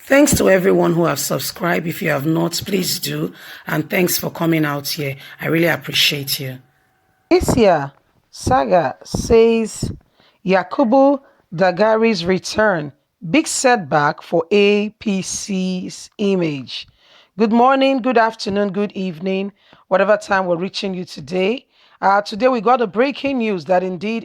Thanks to everyone who have subscribed. If you have not, please do. And thanks for coming out here. I really appreciate you. Asia Saga says Yakubu Dagari's return, big setback for APC's image. Good morning, good afternoon, good evening, whatever time we're reaching you today. Today we got a breaking news that indeed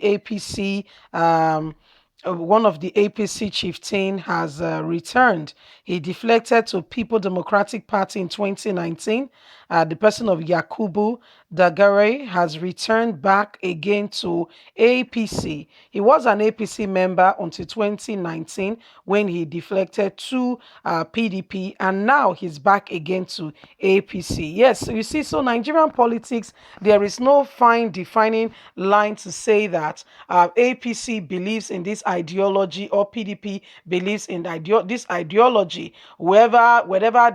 one of the APC chieftain has returned. He deflected to People Democratic Party in 2019. The person of Yakubu Dagare has returned back again to APC. He was an APC member until 2019 when he deflected to PDP, and now he's back again to APC. Yes, you see, so Nigerian politics, there is no fine defining line to say that APC believes in this ideology or PDP believes in this ideology. Whatever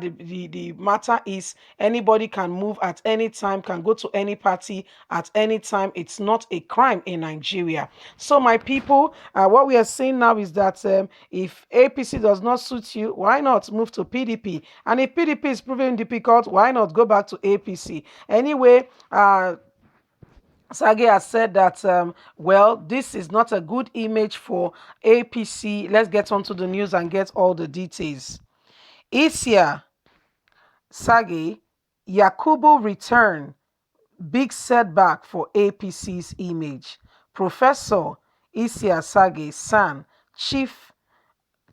the matter is, anybody can move at any time, can go to any party at any time. It's not a crime in Nigeria. So, my people, what we are saying now is that if APC does not suit you, why not move to PDP? And if PDP is proving difficult, why not go back to APC? Anyway, Sage has said that, well, this is not a good image for APC. Let's get on to the news and get all the details. Isia Sage, Yakubu return, big setback for APC's image. Professor Isia Sage San, chief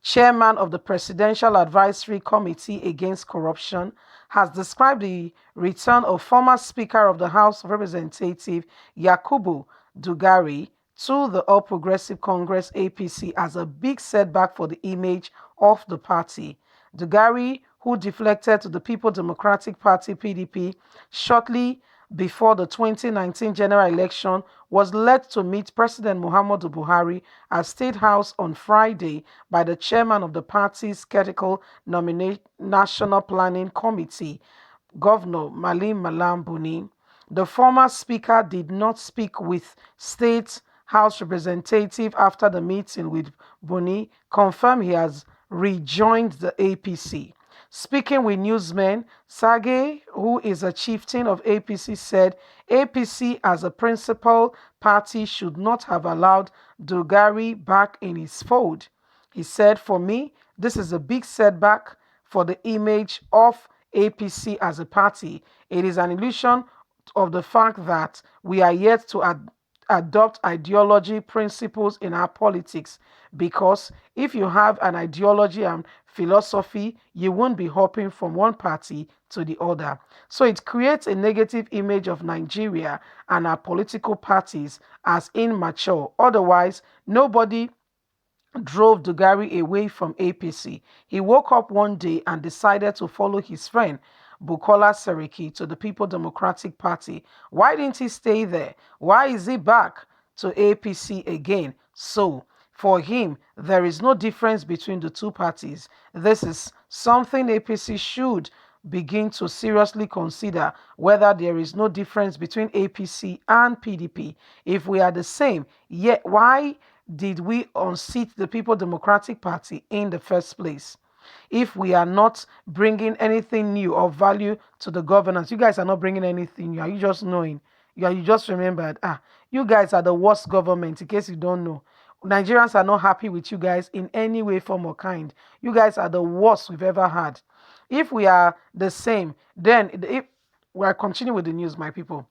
chairman of the Presidential Advisory Committee Against Corruption, has described the return of former Speaker of the House of Representatives Yakubu Dugari to the All Progressive Congress APC as a big setback for the image of the party. Dugari, who deflected to the People Democratic Party PDP shortly before the 2019 general election, was led to meet President Muhammadu Buhari at State House on Friday by the chairman of the party's Critical National Planning Committee, Governor Malim Malam Buni. The former speaker did not speak with State House representative after the meeting with Buni, confirmed he has rejoined the APC. Speaking with newsmen, Sage, who is a chieftain of APC, said APC as a principal party should not have allowed Dogari back in his fold. He said, for me, this is a big setback for the image of APC as a party. It is an illusion of the fact that we are yet to adopt ideology principles in our politics, because if you have an ideology and philosophy, you won't be hopping from one party to the other. So it creates a negative image of Nigeria and our political parties as immature. Otherwise, nobody drove Dugari away from APC. He woke up one day and decided to follow his friend Bukola Sariki to the People Democratic Party. Why didn't he stay there? Why is he back to APC again? So, for him, there is no difference between the two parties. This is something APC should begin to seriously consider, whether there is no difference between APC and PDP. If we are the same, yet why did we unseat the People Democratic Party in the first place? If we are not bringing anything new of value to the governance, you guys are not bringing anything new. Are you just knowing? You just remembered, you guys are the worst government, in case you don't know. Nigerians are not happy with you guys in any way, form, or kind. You guys are the worst we've ever had. If we are the same, then if we are continuing with the news, my people.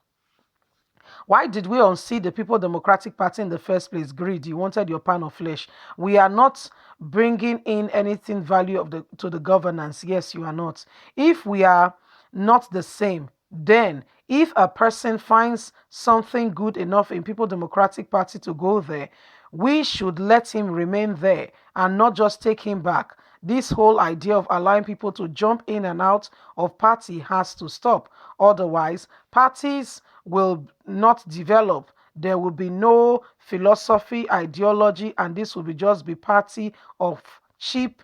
Why did we unseat the People Democratic Party in the first place? Greed. You wanted your pound of flesh. We are not bringing in anything value to the governance. Yes, you are not. If we are not the same, then if a person finds something good enough in People Democratic Party to go there, we should let him remain there and not just take him back. This whole idea of allowing people to jump in and out of party has to stop. Otherwise, parties will not develop. There will be no philosophy, ideology, and this will just be party of cheap.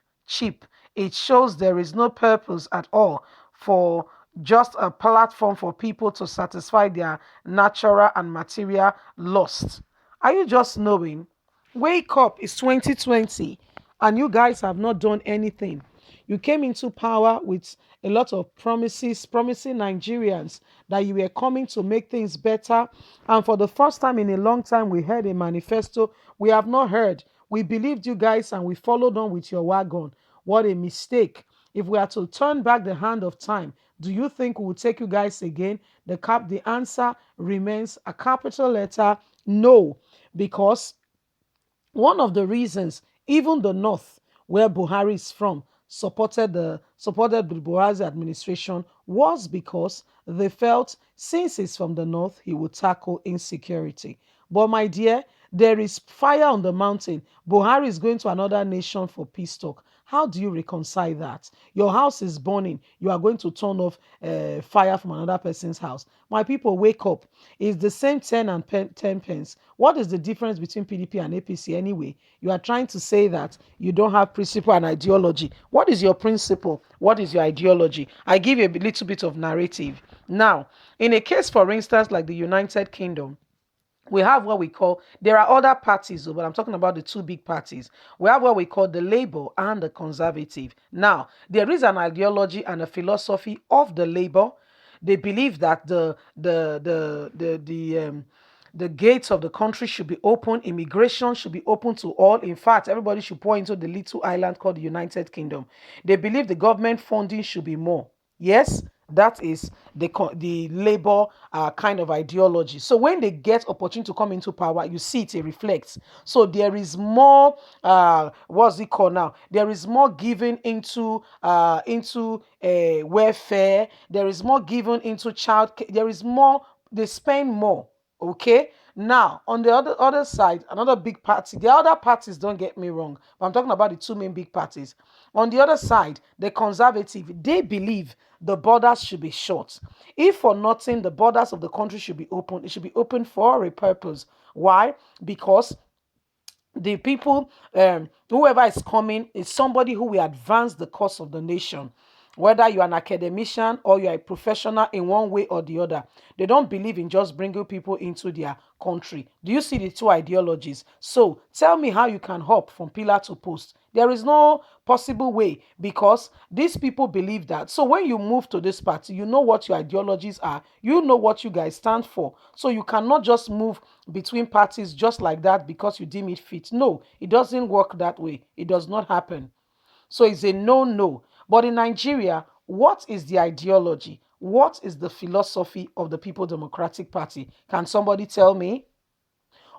It shows there is no purpose at all for just a platform for people to satisfy their natural and material lust. Are you just knowing? Wake up, it's 2020 and you guys have not done anything. You came into power with a lot of promises, promising Nigerians that you were coming to make things better. And for the first time in a long time, we heard a manifesto. We have not heard. We believed you guys and we followed on with your wagon. What a mistake. If we are to turn back the hand of time, do you think we will take you guys again? The answer remains a capital letter no, because one of the reasons even the north, where Buhari is from, supported the Buhari's administration was because they felt since he's from the north, he would tackle insecurity. But my dear, there is fire on the mountain. Buhari is going to another nation for peace talk. How do you reconcile that? Your house is burning. You are going to turn off fire from another person's house. My people, wake up. It's the same 10 and 10 pence. What is the difference between PDP and APC anyway? You are trying to say that you don't have principle and ideology. What is your principle? What is your ideology? I give you a little bit of narrative. Now, in a case, for instance, like the United Kingdom, we have what we call, there are other parties, but I'm talking about the two big parties. We have what we call the Labour and the Conservative. Now, there is an ideology and a philosophy of the Labour. They believe that the gates of the country should be open, immigration should be open to all. In fact, everybody should pour into the little island called the United Kingdom. They believe the government funding should be more. Yes, that is the Labour kind of ideology. So when they get opportunity to come into power, you see it reflects. So there is more, what's it called now? There is more given into welfare. There is more given into child care. There is more. They spend more. Okay. Now, on the other side, another big party. The other parties, don't get me wrong, but I'm talking about the two main big parties. On the other side, the Conservative, they believe the borders should be shut. If for nothing, the borders of the country should be open. It should be open for a purpose. Why? Because the people, whoever is coming, is somebody who will advance the cause of the nation. Whether you're an academician or you're a professional in one way or the other, they don't believe in just bringing people into their country. Do you see the two ideologies? So tell me how you can hop from pillar to post. There is no possible way, because these people believe that. So when you move to this party, you know what your ideologies are. You know what you guys stand for. So you cannot just move between parties just like that because you deem it fit. No, it doesn't work that way. It does not happen. So it's a no. But in Nigeria, what is the ideology? What is the philosophy of the People Democratic Party? Can somebody tell me?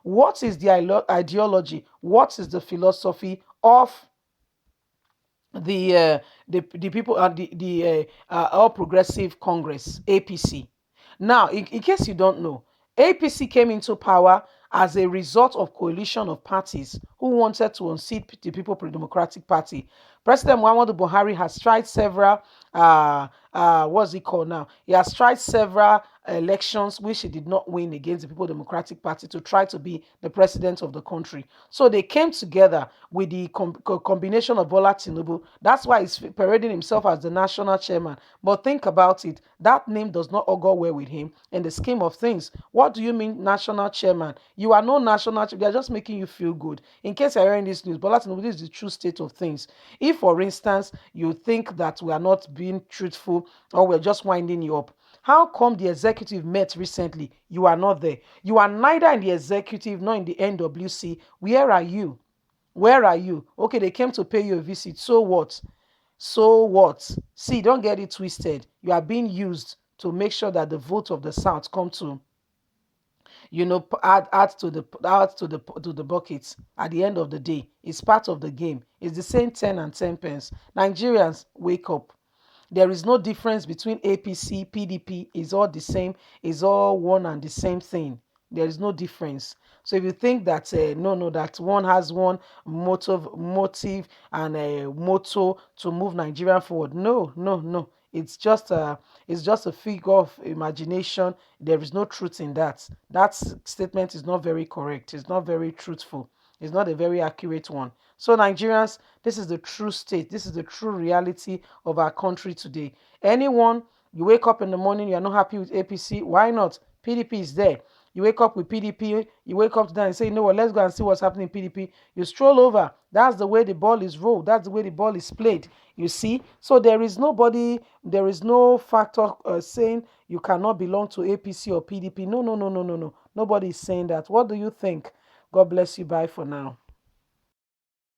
What is the ideology? What is the philosophy of the the people the All Progressive Congress, APC? Now, in case you don't know, APC came into power as a result of coalition of parties who wanted to unseat the People Democratic Party. President Muhammadu Buhari has tried several, what's it called now? He has tried several elections which he did not win against the People Democratic Party to try to be the president of the country. So they came together with the combination of Bola Tinubu. That's why he's parading himself as the national chairman. But think about it. That name does not augur well with him in the scheme of things. What do you mean national chairman? You are no national chairman. They are just making you feel good. In case you're hearing this news, Bola Tinubu, this is the true state of things. If, for instance, you think that we are not being truthful or we're just winding you up, how come the executive met recently? You are not there. You are neither in the executive nor in the NWC. Where are you? Where are you? Okay, they came to pay you a visit. So what? So what? See, don't get it twisted. You are being used to make sure that the vote of the South come to, add to the buckets. At the end of the day, it's part of the game. It's the same 10 and 10 pence. Nigerians, wake up. There is no difference between APC, PDP. It's all the same. It's all one and the same thing. There is no difference. So if you think that no, that one has one motive and a motto to move Nigeria forward, no. It's just a figure of imagination. There is no truth in that. That statement is not very correct. It's not very truthful. It's not a very accurate one. So Nigerians, this is the true state. This is the true reality of our country today. Anyone, you wake up in the morning, you're not happy with APC, why not? PDP is there. You wake up with PDP, you wake up today and say, you know what, let's go and see what's happening in PDP. You stroll over. That's the way the ball is rolled. That's the way the ball is played. You see? So there is no factor saying you cannot belong to APC or PDP. No, no, no, no, no, no. Nobody is saying that. What do you think? God bless you. Bye for now.